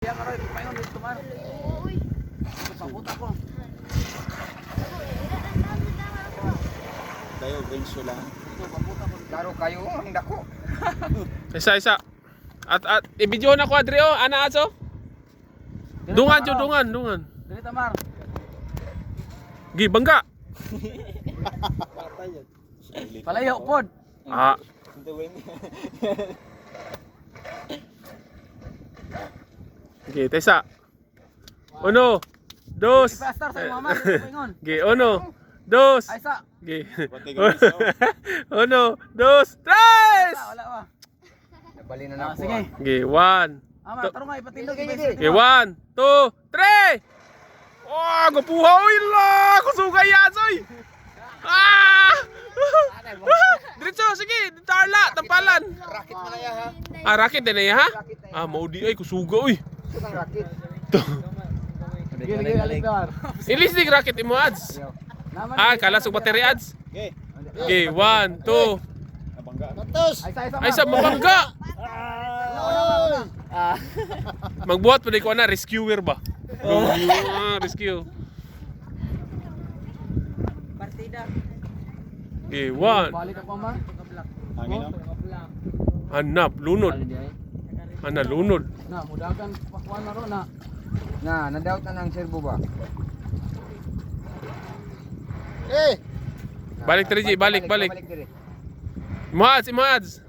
Yang aroy, paingon dito man. Paputa ko. Kayo, benso lang. Ito, paputa ko. Laro kayo, ang dako. Isa. At i-video na ko Adrio, ana aso. Dungan jo, dungan. Dili tamar. Gi bangga. Palayo pod. Ah, gi tesa. Uno, dos. Pastor sa mama, paingon. Gi uno, dos. Ay sa. Gi. Bati ka benso. Uno, dos, tres. Wala ba? Nabali na Ah, na po. sige. Gi one. Ama, tarong nga ipatindog Gi one, two, three. Oh, gapuha oy la, kusugay yasoy. Ah! Diretso, sige, tarla, tampalan. Rakit mo na ya ha. Ah, rakit din na ha? Ah, maudi ay kusuga oy. Ito ang rakit. Gili alikar. Ilis dig rakit imo ads. Ah, kala sug battery ads. Okay. Okay, 1, 2. Nabangga. Ay sa mabangga. Magbuhat pa ko na rescuer ba? Rescue. Partida. Okay, 1. Balik ka pa ma. Hangin no? Hanap, lunod. Ana lunod. Na, mudagan pakuan na ro na. Na-doubt na ng servo ba? Balik tadi, Ji, balik. Balik diri. Imads.